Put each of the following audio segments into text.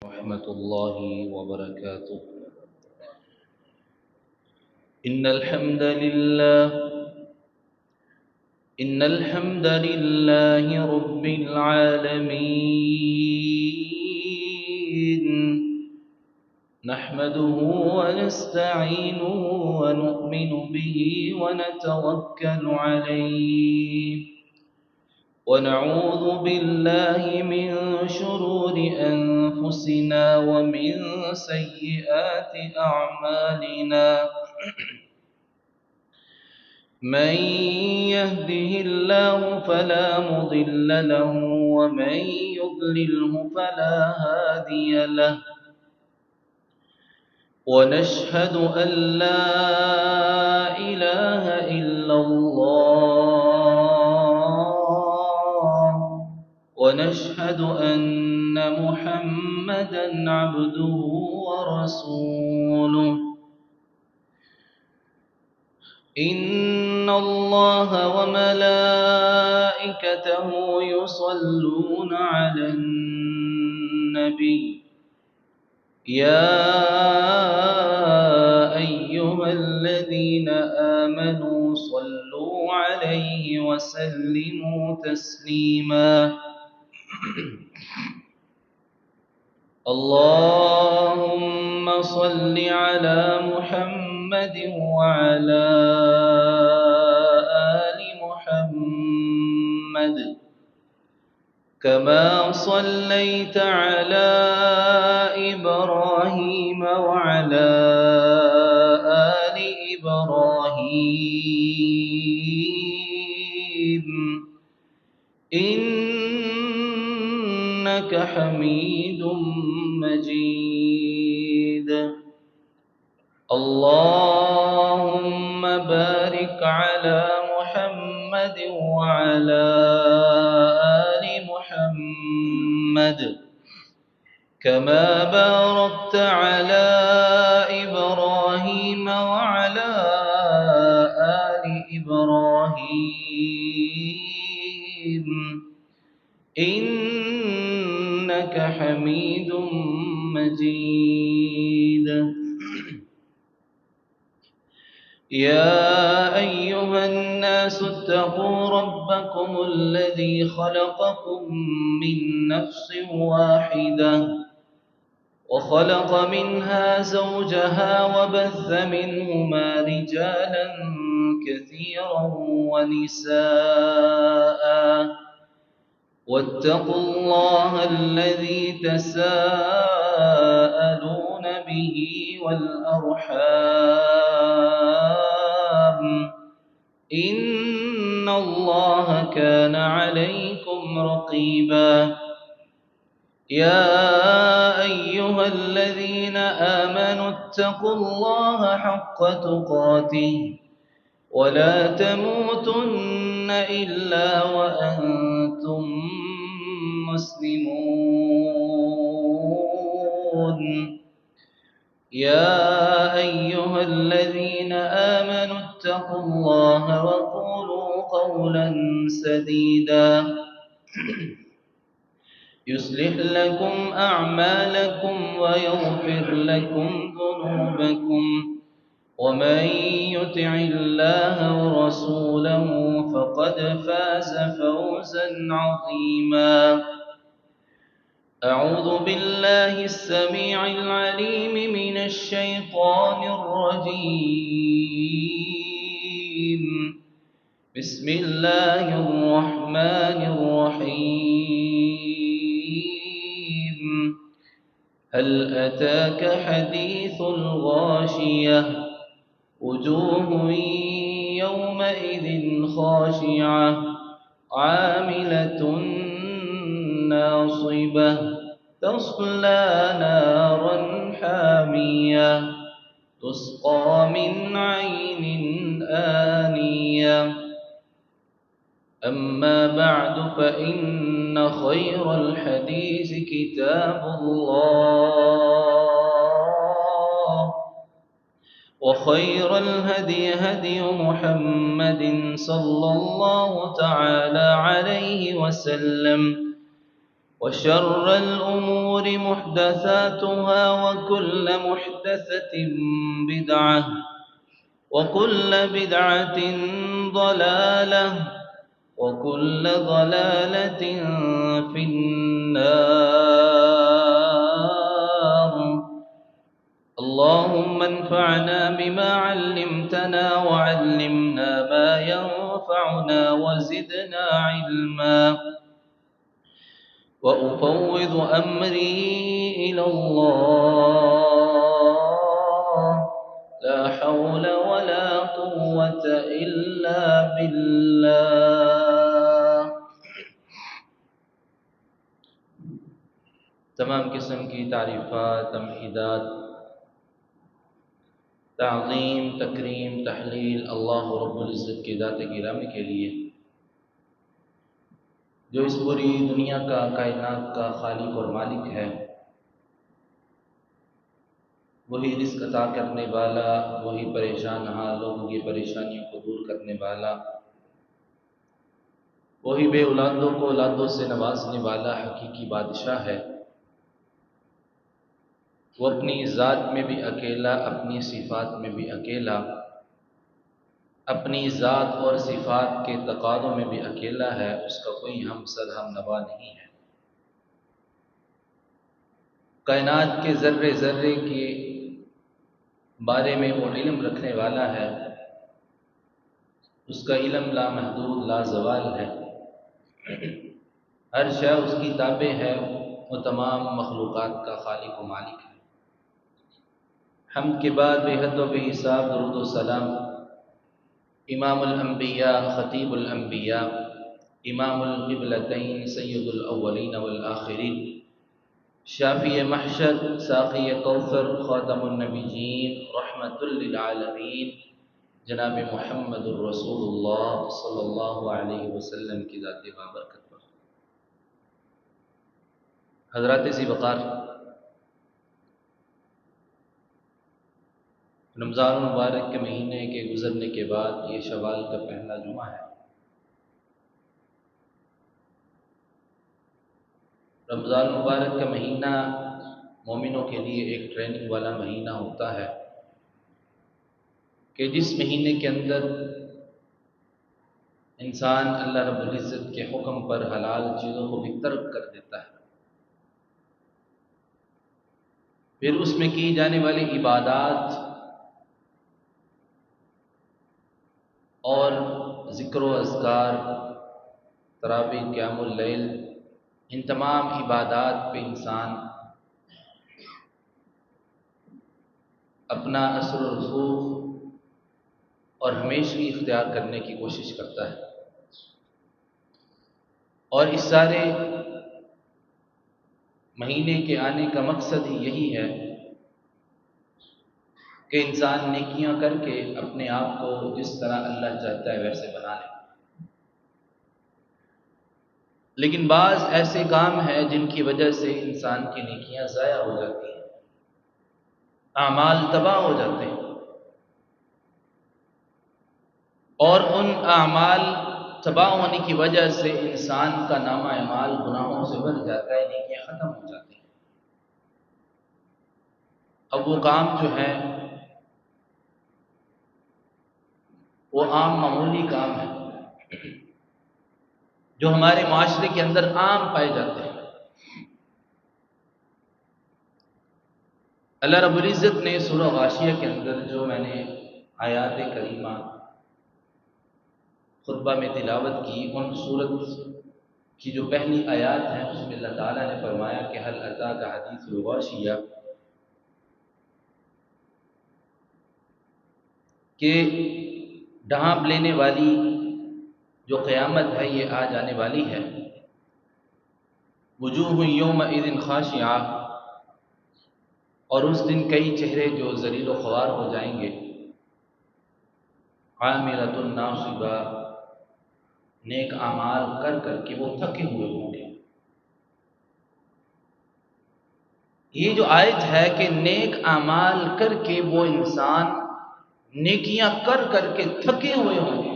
ورحمة الله وبركاته. إن الحمد لله إن الحمد لله رب العالمين، نحمده ونستعينه ونؤمن به ونتوكل عليه، ونعوذ بالله من شرور أنفسنا ومن سيئات أعمالنا. من يهده الله فلا مضل له ومن يضلله فلا هادي له، ونشهد أن لا إله إلا الله، ونشهد أن محمدًا عبده ورسوله. إن الله وملائكته يصلون على النبي، يا أيها الذين آمنوا صلوا عليه وسلموا تسليما. اللهم صل على محمد وعلى آل محمد، كما صليت على إبراهيم وعلى آل إبراهيم إنك حميد مجيد. اللهم بارك على محمد وعلى آل محمد، كما باركت على إبراهيم وعلى آل إبراهيم إنك حميد مجيد. يا أيها الناس اتقوا ربكم الذي خلقكم من نفس واحدة، وخلق منها زوجها وبث منهما رجالا كثيرا ونساء، واتقوا الله الذي تساءلون به والأرحام، إن الله كان عليكم رقيبا. يا أيها الذين آمنوا اتقوا الله حق تقاته ولا تموتن إلا وأنتم مسلمون. يا أيها الذين آمنوا اتقوا الله وقولوا قولا سديدا يصلح لكم أعمالكم ويغفر لكم ذنوبكم، ومن يطع الله ورسوله فقد فاز فوزا عظيما. أعوذ بالله السميع العليم من الشيطان الرجيم. بسم الله الرحمن الرحيم. هل أتاك حديث الغاشية؟ وجوه يومئذ خاشعة عاملة ناصبة تصلى نارا حامية تسقى من عين آنية. أما بعد فإن خير الحديث كتاب الله، وخير الهدي هدي محمد صلى الله تعالى عليه وسلم، وشر الأمور محدثاتها وكل محدثة بدعة وكل بدعة ضلالة وكل ضلالة في النار. اللهم انفعنا بما علمتنا وعلمنا ما ينفعنا وزدنا علما. وأفوض أمري إلى الله لا حول ولا قوة إلا بالله. تمام قسم کی تعریفات، تمہیدات، تعظیم، تکریم، تحلیل اللہ رب العزت کی ذات گرامی کے لیے، جو اس پوری دنیا کا، کائنات کا خالق اور مالک ہے. وہی رزق عطا کرنے والا، وہی پریشان حال لوگوں کی پریشانیوں کو دور کرنے والا، وہی بے اولادوں کو اولادوں سے نوازنے والا حقیقی بادشاہ ہے. وہ اپنی ذات میں بھی اکیلا، اپنی صفات میں بھی اکیلا، اپنی ذات اور صفات کے تقاضوں میں بھی اکیلا ہے. اس کا کوئی ہمسر ہم نوا نہیں ہے. کائنات کے ذرے ذرے کے بارے میں وہ علم رکھنے والا ہے. اس کا علم لامحدود، لا زوال ہے. ہر شے اس کی تابع ہے. وہ تمام مخلوقات کا خالق و مالک ہے. حمد کے بعد بے حد و بے حساب درود و سلام امام الانبیاء، خطیب الانبیاء، امام القبلتین، سید الاولین والآخرین، شافی محشر، ساقی کوثر، خاتم النبیین، رحمت للعالمین، جناب محمد الرسول اللہ صلی اللہ علیہ وسلم کی ذات بابرکت پر. حضرات ذی وقار، رمضان المبارک کے مہینے کے گزرنے کے بعد یہ شوال کا پہلا جمعہ ہے. رمضان المبارک کا مہینہ مومنوں کے لیے ایک ٹریننگ والا مہینہ ہوتا ہے کہ جس مہینے کے اندر انسان اللہ رب العزت کے حکم پر حلال چیزوں کو بھی ترک کر دیتا ہے. پھر اس میں کی جانے والی عبادات اور ذکر و اذکار، تراویح، قیام اللیل، ان تمام عبادات پہ انسان اپنا اثر و رسوخ اور ہمیشگی اختیار کرنے کی کوشش کرتا ہے. اور اس سارے مہینے کے آنے کا مقصد ہی یہی ہے کہ انسان نیکیاں کر کے اپنے آپ کو جس طرح اللہ چاہتا ہے ویسے بنا لے. لیکن بعض ایسے کام ہیں جن کی وجہ سے انسان کی نیکیاں ضائع ہو جاتی ہیں، اعمال تباہ ہو جاتے ہیں، اور ان اعمال تباہ ہونے کی وجہ سے انسان کا نامہ اعمال گناہوں سے بھر جاتا ہے، نیکیاں ختم ہو جاتی ہیں. اب وہ کام جو ہے وہ عام معمولی کام ہے جو ہمارے معاشرے کے اندر عام پائے جاتے ہیں. اللہ رب العزت نے سورہ غاشیہ کے اندر جو میں نے آیات کریمہ خطبہ میں تلاوت کی، ان سورت کی جو پہلی آیات ہیں اس میں اللہ تعالیٰ نے فرمایا کہ هل اتاک حدیث الغاشیہ، کہ ڈھانپ لینے والی جو قیامت ہے یہ آ جانے والی ہے. وجوہ یومئذ خاشعہ، اور اس دن کئی چہرے جو ذلیل و خوار ہو جائیں گے. عاملۃ ناصبہ، نیک اعمال کر کر کے وہ تھکے ہوئے ہوں گے. یہ جو آیت ہے کہ نیک اعمال کر کے وہ انسان نیکیاں کر کر کے تھکے ہوئے ہوں گے.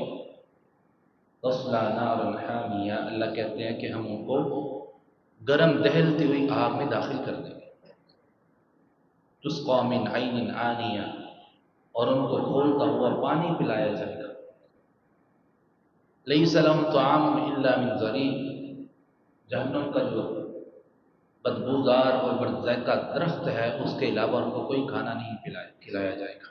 تصلیٰ نارا حامیہ، اللہ کہتے ہیں کہ ہم ان کو گرم دہلتی ہوئی آگ میں داخل کر دیں گے. تسقى من عین آنیہ، اور ان کو کھولتا ہوا پانی پلایا جائے گا. لیس لهم طعام الا من ضریع، جہنم کا جو بدبودار اور بدذائقہ درخت ہے اس کے علاوہ ان کو کوئی کھانا نہیں کھلایا جائے گا.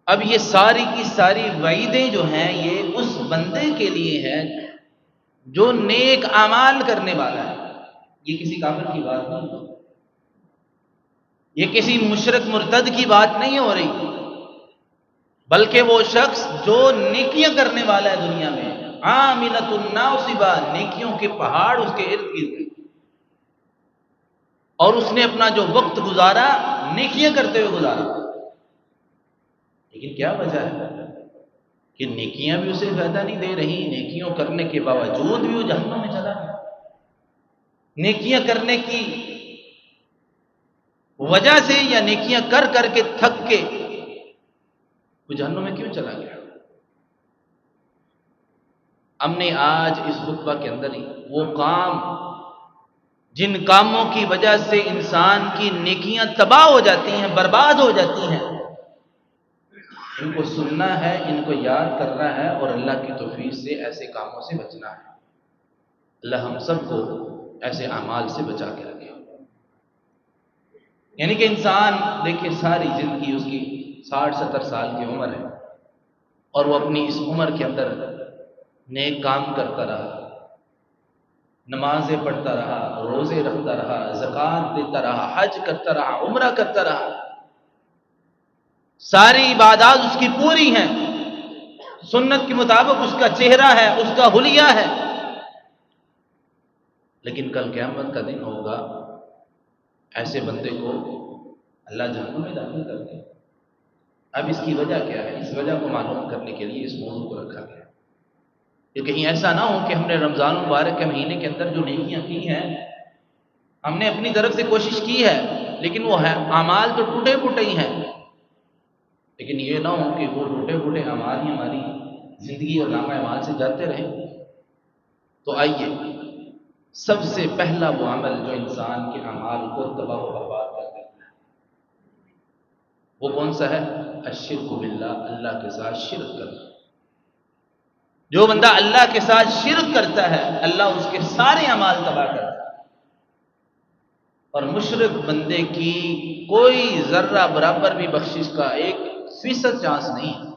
اب یہ ساری کی ساری وعیدیں جو ہیں یہ اس بندے کے لیے ہیں جو نیک اعمال کرنے والا ہے. یہ کسی کافر کی بات نہیں ہے، یہ کسی مشرک مرتد کی بات نہیں ہو رہی، بلکہ وہ شخص جو نیکیاں کرنے والا ہے دنیا میں، عاملۃ ناصبہ، نیکیوں کے پہاڑ اس کے ارد گرد ہیں، اور اس نے اپنا جو وقت گزارا نیکیاں کرتے ہوئے گزارا. لیکن کیا وجہ ہے کہ نیکیاں بھی اسے فائدہ نہیں دے رہی، نیکیوں کرنے کے باوجود بھی وہ جہنم میں چلا گیا. نیکیاں کرنے کی وجہ سے یا نیکیاں کر کر کے تھک کے وہ جہنم میں کیوں چلا گیا؟ ہم نے آج اس خطبہ کے اندر ہی وہ کام، جن کاموں کی وجہ سے انسان کی نیکیاں تباہ ہو جاتی ہیں، برباد ہو جاتی ہیں، ان کو سننا ہے، ان کو یاد کرنا ہے، اور اللہ کی توفیق سے ایسے کاموں سے بچنا ہے. اللہ ہم سب کو ایسے اعمال سے بچا کے رکھے. یعنی کہ انسان دیکھیں ساری زندگی اس کی 60-70 سال کی عمر ہے، اور وہ اپنی اس عمر کے اندر نیک کام کرتا رہا، نمازیں پڑھتا رہا، روزے رکھتا رہا، زکوٰۃ دیتا رہا، حج کرتا رہا، عمرہ کرتا رہا، ساری عبادات اس کی پوری ہیں، سنت کے مطابق اس کا چہرہ ہے، اس کا حلیہ ہے. لیکن کل قیامت کا دن ہوگا، ایسے بندے کو اللہ جہنم میں داخل کر دے. اب اس کی وجہ کیا ہے؟ اس وجہ کو معلوم کرنے کے لیے اس موضوع کو رکھا گیا کہ کہیں ایسا نہ ہو کہ ہم نے رمضان المبارک کے مہینے کے اندر جو نیکیاں کی ہیں، ہم نے اپنی طرف سے کوشش کی ہے، لیکن وہ اعمال تو ٹوٹے پھوٹے ہی ہیں. لیکن یہ نہ ہو کہ وہ ٹوٹے پھوٹے اعمال ہی ہماری زندگی اور نامہ اعمال سے جاتے رہیں. تو آئیے، سب سے پہلا وہ عمل جو انسان کے اعمال کو تباہ و برباد کر دیتا ہے، وہ کون سا ہے؟ الشرک باللہ، اللہ کے ساتھ شرک کرنا. جو بندہ اللہ کے ساتھ شرک کرتا ہے، اللہ اس کے سارے اعمال تباہ کرتا ہے. اور مشرک بندے کی کوئی ذرہ برابر بھی بخشش کا 1% چانس نہیں ہے.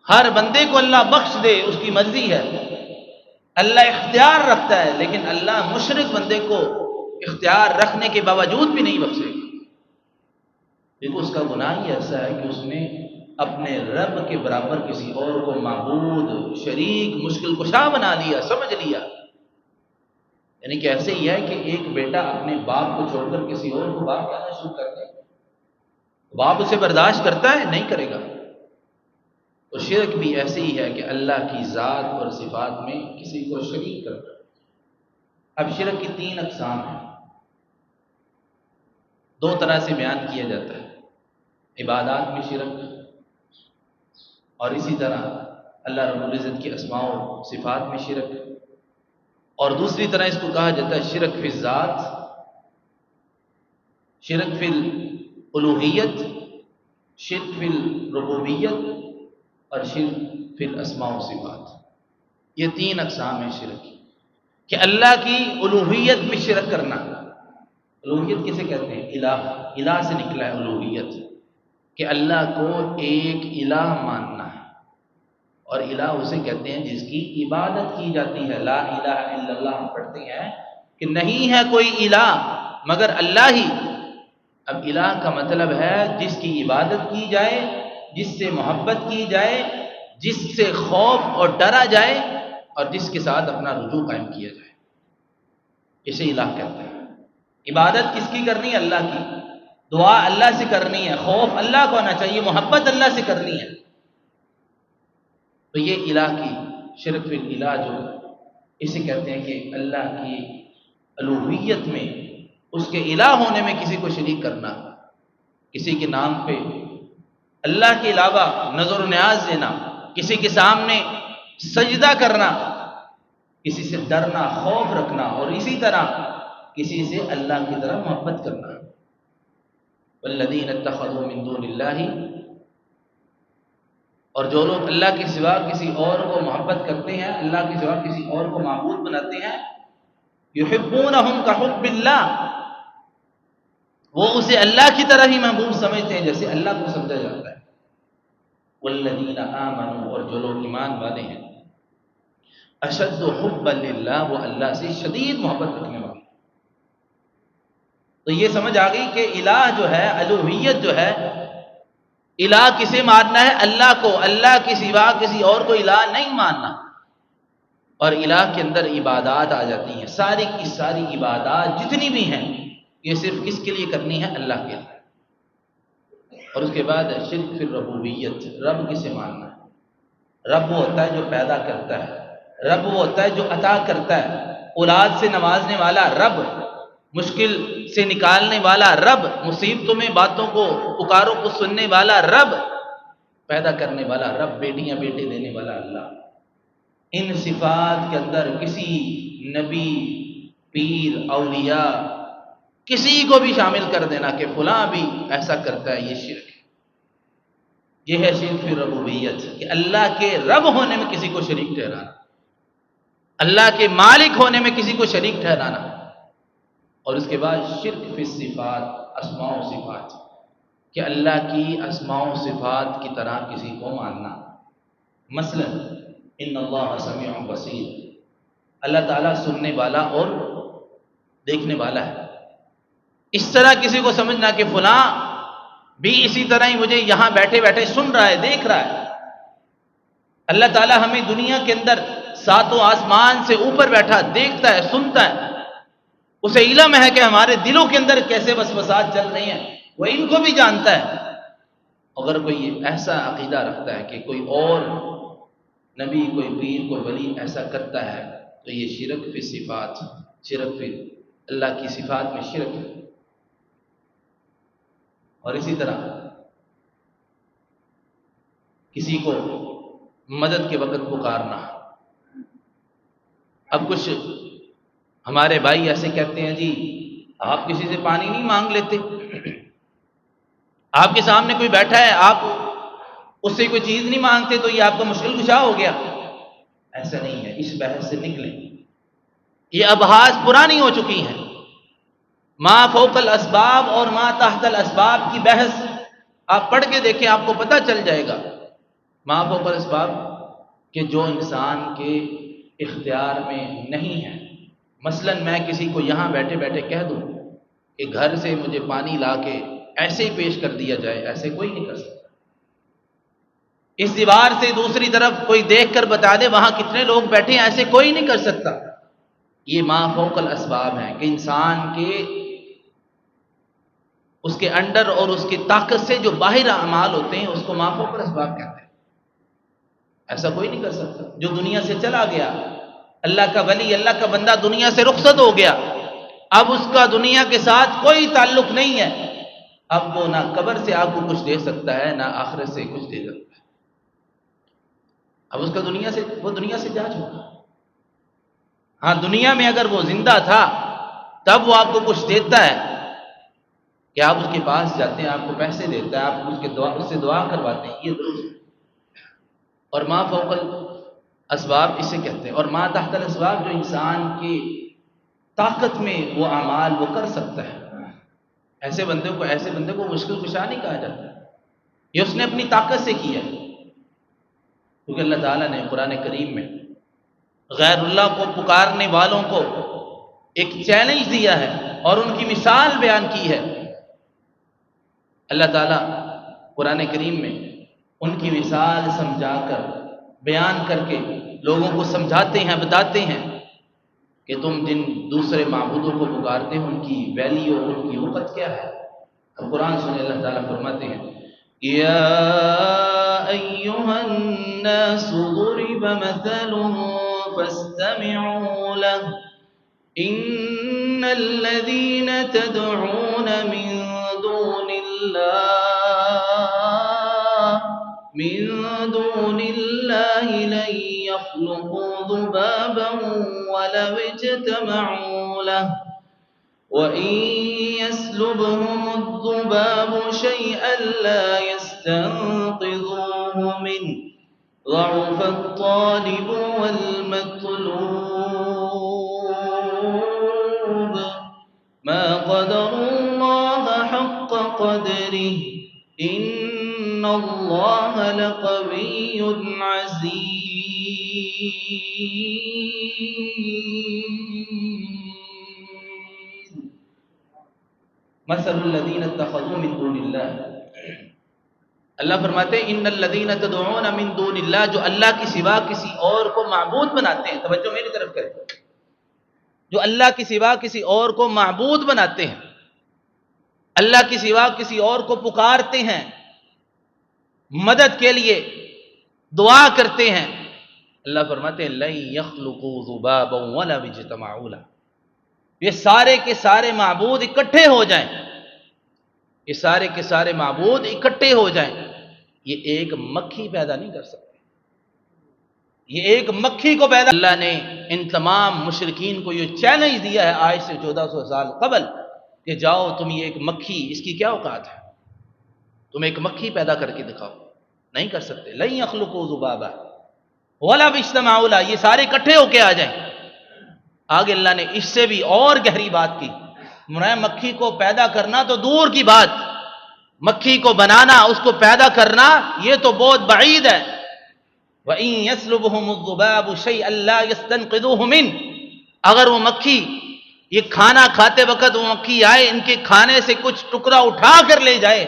ہر بندے کو اللہ بخش دے اس کی مرضی ہے، اللہ اختیار رکھتا ہے، لیکن اللہ مشرک بندے کو اختیار رکھنے کے باوجود بھی نہیں بخشے گا. دیکھو اس کا گناہ ہی ایسا ہے کہ اس نے اپنے رب کے برابر کسی اور کو معبود، شریک، مشکل کشا بنا لیا، سمجھ لیا. یعنی کہ ایسے ہی ہے کہ ایک بیٹا اپنے باپ کو چھوڑ کر کسی اور کو باپ کہنا شروع کر دے، باپ اسے برداشت کرتا ہے؟ نہیں کرے گا. تو شرک بھی ایسے ہی ہے کہ اللہ کی ذات اور صفات میں کسی کو شریک کرنا. اب شرک کی 3 اقسام ہیں، 2 طرح سے بیان کیا جاتا ہے. عبادات میں شرک، اور اسی طرح اللہ رب العزت کی اسماء و صفات میں شرک، اور دوسری طرح اس کو کہا جاتا ہے شرک فی الذات، شرک فی الالوہیت، شرک فی الربوبیت، اور شرک فی الاسماء و صفات. یہ 3 اقسام ہیں شرک کی. کہ اللہ کی الوہیت میں شرک کرنا. الوہیت کسے کہتے ہیں؟ الہ، الہ سے نکلا ہے الوہیت، کہ اللہ کو ایک الہ ماننا ہے. اور الہ اسے کہتے ہیں جس کی عبادت کی جاتی ہے. لا الہ الا اللہ ہم پڑھتے ہیں کہ نہیں ہے کوئی الہ مگر اللہ ہی. اب الہ کا مطلب ہے جس کی عبادت کی جائے، جس سے محبت کی جائے، جس سے خوف اور ڈرا جائے، اور جس کے ساتھ اپنا رجوع قائم کیا جائے، اسے الہ کہتے ہیں. عبادت کس کی کرنی ہے؟ اللہ کی. دعا اللہ سے کرنی ہے، خوف اللہ کو آنا چاہیے، محبت اللہ سے کرنی ہے. تو یہ الہ کی شرک فی الہ جو اسے کہتے ہیں کہ اللہ کی الوہیت میں، اس کے الہ ہونے میں کسی کو شریک کرنا، کسی کے نام پہ اللہ کے علاوہ نظر و نیاز دینا، کسی کے سامنے سجدہ کرنا، کسی سے ڈرنا، خوف رکھنا، اور اسی طرح کسی سے اللہ کی طرح محبت کرنا۔ والذین اتخذوا من دون اللہ، اور جو لوگ اللہ کے سوا کسی اور کو محبت کرتے ہیں، اللہ کے سوا کسی اور کو معبود بناتے ہیں، یحبونہم کحب اللہ، وہ اسے اللہ کی طرح ہی محبوب سمجھتے ہیں جیسے اللہ کو سمجھا جاتا ہے۔ والذین آمنوا، اور جو لوگ ایمان والے ہیں، اشد حبا للہ، وہ اللہ سے شدید محبت رکھنے والے۔ تو یہ سمجھ آ گئی کہ الہ جو ہے، الوہیت جو ہے، الہ کسے ماننا ہے؟ اللہ کو، اللہ کے سوا کسی اور کو الہ نہیں ماننا۔ اور الہ کے اندر عبادات آ جاتی ہیں، ساری کی ساری عبادات جتنی بھی ہیں یہ صرف کس کے لیے کرنی ہے؟ اللہ کے لیے۔ اور اس کے بعد شرک فی الربوبیت، رب کسے ماننا ہے؟ رب وہ ہوتا ہے جو پیدا کرتا ہے، رب وہ ہوتا ہے جو عطا کرتا ہے، اولاد سے نوازنے والا رب، مشکل سے نکالنے والا رب، مصیبتوں میں باتوں کو، پکاروں کو سننے والا رب، پیدا کرنے والا رب، بیٹیاں بیٹے دینے والا اللہ۔ ان صفات کے اندر کسی نبی، پیر، اولیاء، کسی کو بھی شامل کر دینا کہ فلاں بھی ایسا کرتا ہے، یہ شرک ہے۔ یہ ہے شرک فی الربوبیت، کہ اللہ کے رب ہونے میں کسی کو شریک ٹھہرانا، اللہ کے مالک ہونے میں کسی کو شریک ٹھہرانا۔ اور اس کے بعد شرک فی الصفات، اسماء و صفات، کہ اللہ کی اسماء و صفات کی طرح کسی کو ماننا۔ مثلا ان اللہ سمیع بصیر، اللہ تعالیٰ سننے والا اور دیکھنے والا ہے۔ اس طرح کسی کو سمجھنا کہ فلاں بھی اسی طرح ہی مجھے یہاں بیٹھے بیٹھے سن رہا ہے، دیکھ رہا ہے۔ اللہ تعالیٰ ہمیں دنیا کے اندر ساتوں آسمان سے اوپر بیٹھا دیکھتا ہے، سنتا ہے، اسے علم ہے کہ ہمارے دلوں کے اندر کیسے وسوسات چل رہی ہیں، وہ ان کو بھی جانتا ہے۔ اگر کوئی ایسا عقیدہ رکھتا ہے کہ کوئی اور نبی، کوئی پیر، کوئی ولی ایسا کرتا ہے، تو یہ شرک فی صفات، شرک فی اللہ کی صفات میں شرک ہے۔ اور اسی طرح کسی کو مدد کے وقت پکارنا۔ اب کچھ ہمارے بھائی ایسے کہتے ہیں، جی آپ کسی سے پانی نہیں مانگ لیتے، آپ کے سامنے کوئی بیٹھا ہے، آپ اس سے کوئی چیز نہیں مانگتے تو یہ آپ کا مشکل کشا ہو گیا۔ ایسا نہیں ہے، اس بحث سے نکلیں، یہ ابحاث پرانی ہو چکی ہیں۔ ما فوق الاسباب اور ما تحت الاسباب کی بحث آپ پڑھ کے دیکھیں، آپ کو پتہ چل جائے گا۔ ما فوق الاسباب کہ جو انسان کے اختیار میں نہیں ہے۔ مثلا میں کسی کو یہاں بیٹھے بیٹھے کہہ دوں کہ گھر سے مجھے پانی لا کے ایسے ہی پیش کر دیا جائے، ایسے کوئی نہیں کر سکتا۔ اس دیوار سے دوسری طرف کوئی دیکھ کر بتا دے وہاں کتنے لوگ بیٹھے ہیں، ایسے کوئی نہیں کر سکتا۔ یہ ما فوق الاسباب ہیں کہ انسان کے اس کے انڈر اور اس کی طاقت سے جو باہر اعمال ہوتے ہیں اس کو ما فوق الاسباب کہتے ہیں۔ ایسا کوئی نہیں کر سکتا۔ جو دنیا سے چلا گیا، اللہ کا ولی، اللہ کا بندہ دنیا سے رخصت ہو گیا، اب اس کا دنیا کے ساتھ کوئی تعلق نہیں ہے، اب وہ نہ قبر سے آپ کو کچھ دے سکتا ہے، نہ آخرت سے کچھ دے سکتا ہے۔ اب اس کا وہ دنیا سے جا چکا۔ ہاں دنیا میں اگر وہ زندہ تھا تب وہ آپ کو کچھ دیتا ہے کہ آپ اس کے پاس جاتے ہیں، آپ کو پیسے دیتا ہے، آپ اس سے دعا کرواتے ہیں، یہ درست ہے۔ اور ما فوق الاسباب اسے کہتے ہیں۔ اور ما تحت الاسباب جو انسان کی طاقت میں وہ اعمال وہ کر سکتا ہے، ایسے بندے کو مشکل کشا نہیں کہا جاتا، یہ اس نے اپنی طاقت سے کیا ہے۔ کیونکہ اللہ تعالیٰ نے قرآن کریم میں غیر اللہ کو پکارنے والوں کو ایک چیلنج دیا ہے اور ان کی مثال بیان کی ہے۔ اللہ تعالیٰ قرآن کریم میں ان کی مثال سمجھا کر، بیان کر کے لوگوں کو سمجھاتے ہیں، بتاتے ہیں کہ تم جن دوسرے معبودوں کو پکارتے ہو ان کی ویلیو، ان کی وقت کیا ہے۔ اب قرآن سنے، اللہ تعالیٰ فرماتے ہیں یا ایھا الناس ضرب مثل فاستمعوا له ان الذين تدعون من دون الله من دون الله لن يخلقوا ذبابا ولو اجتمعوا له وإن يسلبهم الذباب شيئا لا يستنقذوه منه ضعف الطالب والمطلوب ما قدروا الله حق قدره إن الله لقوي عزيز مثل الذين اتخذوا من دون الله اللہ فرماتے ہیں ان الذین تدعون من دون اللہ، جو اللہ کی سوا کسی اور کو معبود بناتے ہیں، توجہ میری طرف کریں، جو اللہ کی سوا کسی اور کو معبود بناتے ہیں، اللہ کی سوا کسی اور کو پکارتے ہیں، مدد کے لیے دعا کرتے ہیں، اللہ فرماتے ہیں لن یخلقوا ذبابا ولو اجتمعوا له، یہ سارے کے سارے معبود اکٹھے ہو جائیں، یہ سارے کے سارے معبود اکٹھے ہو جائیں، یہ ایک مکھی پیدا نہیں کر سکتے، یہ ایک مکھی کو پیدا، اللہ نے ان تمام مشرکین کو یہ چیلنج دیا ہے آج سے 1400 سال قبل کہ جاؤ تم یہ ایک مکھی، اس کی کیا اوقات ہے، تم ایک مکھی پیدا کر کے دکھاؤ، نہیں کر سکتے، لن یخلقوا ذبابا ولا اجتمعوا له، یہ سارے اکٹھے ہو کے آ جائیں۔ آگے اللہ نے اس سے بھی اور گہری بات کی، مکھی کو پیدا کرنا تو دور کی بات، مکھی کو بنانا، اس کو پیدا کرنا یہ تو بہت بعید ہے۔ وَإِن يَسْلُبْهُمُ الذُّبَابُ شَيْئًا لَا يَسْتَنْقِذُوهُ مِنْهُ، اگر وہ مکھی، یہ کھانا کھاتے وقت وہ مکھی آئے ان کے کھانے سے کچھ ٹکڑا اٹھا کر لے جائے،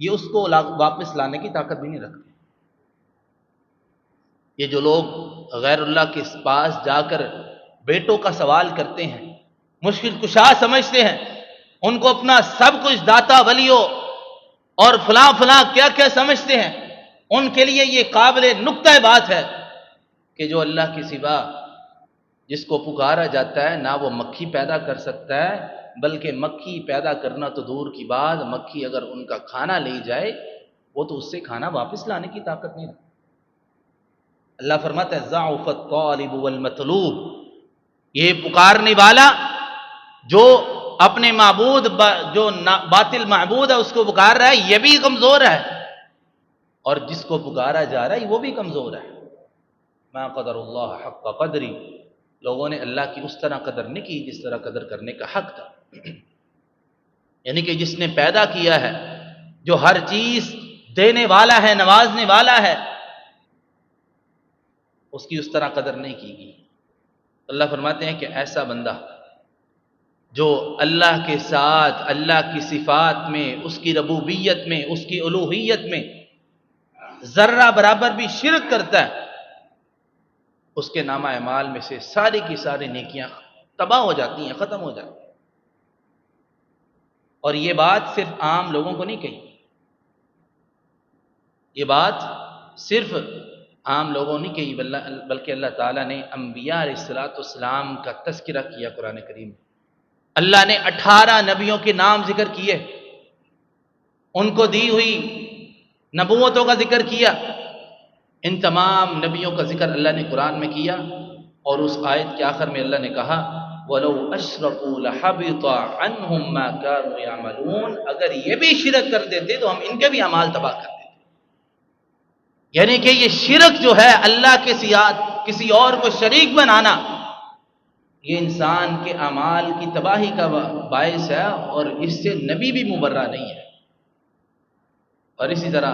یہ اس کو واپس لانے کی طاقت بھی نہیں رکھتے۔ یہ جو لوگ غیر اللہ کے پاس جا کر بیٹوں کا سوال کرتے ہیں، مشکل کشا سمجھتے ہیں، ان کو اپنا سب کچھ داتا ولیوں اور فلاں فلاں کیا کیا سمجھتے ہیں، ان کے لیے یہ قابل نکتہ بات ہے کہ جو اللہ کے سوا جس کو پکارا جاتا ہے نہ وہ مکھی پیدا کر سکتا ہے، بلکہ مکھی پیدا کرنا تو دور کی بات، مکھی اگر ان کا کھانا لے جائے وہ تو اس سے کھانا واپس لانے کی طاقت نہیں رکھتی۔ اللہ فرماتا ہے ضعف الطالب والمطلوب، یہ پکارنے والا جو اپنے معبود جو باطل معبود ہے اس کو پکار رہا ہے یہ بھی کمزور ہے، اور جس کو پکارا جا رہا ہے وہ بھی کمزور ہے۔ ما قدر اللہ حق قدری، لوگوں نے اللہ کی اس طرح قدر نہیں کی جس طرح قدر کرنے کا حق تھا، یعنی کہ جس نے پیدا کیا ہے، جو ہر چیز دینے والا ہے، نوازنے والا ہے، اس کی اس طرح قدر نہیں کی گئی۔ اللہ فرماتے ہیں کہ ایسا بندہ جو اللہ کے ساتھ اللہ کی صفات میں، اس کی ربوبیت میں، اس کی الوہیت میں ذرہ برابر بھی شرک کرتا ہے، اس کے نامہ اعمال میں سے ساری کی ساری نیکیاں تباہ ہو جاتی ہیں، ختم ہو جاتی ہیں۔ اور یہ بات صرف عام لوگوں کو نہیں کہی، یہ بات صرف عام لوگوں نے کہی، بلکہ اللہ تعالیٰ نے انبیاء علیہ السلام کا تذکرہ کیا قرآن کریم میں۔ اللہ نے 18 نبیوں کے نام ذکر کیے، ان کو دی ہوئی نبوتوں کا ذکر کیا، ان تمام نبیوں کا ذکر اللہ نے قرآن میں کیا، اور اس آیت کے آخر میں اللہ نے کہا وَلَوْ أَشْرَكُوا لَحَبِطَ عَنْهُمْ مَا كَانُوا يَعْمَلُونَ، اگر یہ بھی شرک کر دیتے تو ہم ان کے بھی اعمال تباہ کر دیتے۔ یعنی کہ یہ شرک جو ہے، اللہ کے ساتھ کسی اور کو شریک بنانا، یہ انسان کے اعمال کی تباہی کا باعث ہے، اور اس سے نبی بھی مبرہ نہیں ہے۔ اور اسی طرح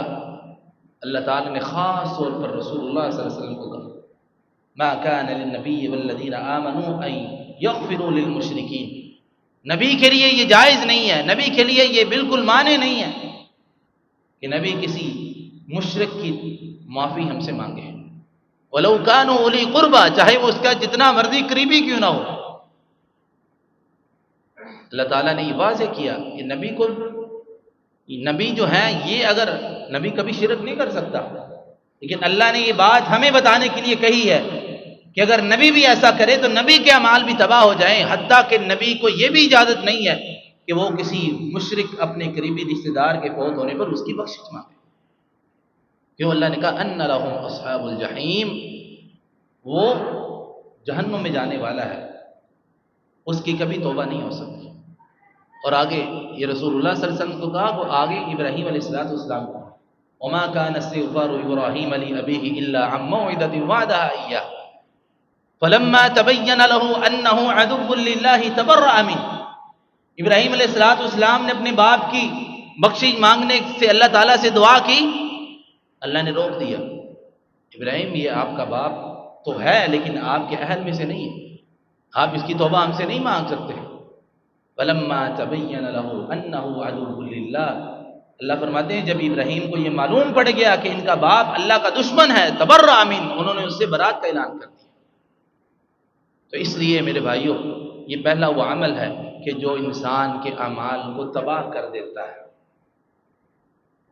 اللہ تعالیٰ نے خاص طور پر رسول اللہ صلی اللہ علیہ وسلم کو کہا ما كان للنبي والذين آمنوا ان يغفروا للمشركين، نبی کے لیے یہ جائز نہیں ہے، نبی کے لیے یہ بالکل معنی نہیں ہے کہ نبی کسی مشرک کی معافی ہم سے مانگے، وَلَوْ كَانُوا أُولِي قُرْبَىٰ، چاہے وہ اس کا جتنا مرضی قریبی کیوں نہ ہو۔ اللہ تعالیٰ نے یہ واضح کیا کہ نبی جو ہیں یہ اگر نبی کبھی شرک نہیں کر سکتا، لیکن اللہ نے یہ بات ہمیں بتانے کے لیے کہی ہے کہ اگر نبی بھی ایسا کرے تو نبی کے اعمال بھی تباہ ہو جائیں، حتیٰ کہ نبی کو یہ بھی اجازت نہیں ہے کہ وہ کسی مشرک اپنے قریبی رشتہ دار کے فوت ہونے پر اس کی بخشش مانگے۔ کیوں اللہ نے کہا ان لہم اصحاب الجحیم، وہ جہنم میں جانے والا ہے، اس کی کبھی توبہ نہیں ہو سکتی۔ اور آگے یہ رسول اللہ صلی اللہ علیہ وسلم کو کہا، وہ آگے ابراہیم علیہ السلام کو، وما كان استغفار ابراہیم لابیہ الا عن موعدۃ وعدها ایاہ فلما تبین له انه عدو للہ تبرأ منہ۔ ابراہیم علیہ السلام نے اپنے باپ کی بخشش مانگنے سے اللہ تعالیٰ سے دعا کی، اللہ نے روک دیا، ابراہیم یہ آپ کا باپ تو ہے لیکن آپ کے اہل میں سے نہیں ہے، آپ اس کی توبہ ہم سے نہیں مانگ سکتے۔ فلما تبین له انه عدو للہ، اللہ فرماتے ہیں جب ابراہیم کو یہ معلوم پڑ گیا کہ ان کا باپ اللہ کا دشمن ہے، تبرأ منہ، انہوں نے اس سے برات کا اعلان کر دیا۔ تو اس لیے میرے بھائیوں، یہ پہلا وہ عمل ہے کہ جو انسان کے اعمال کو تباہ کر دیتا ہے۔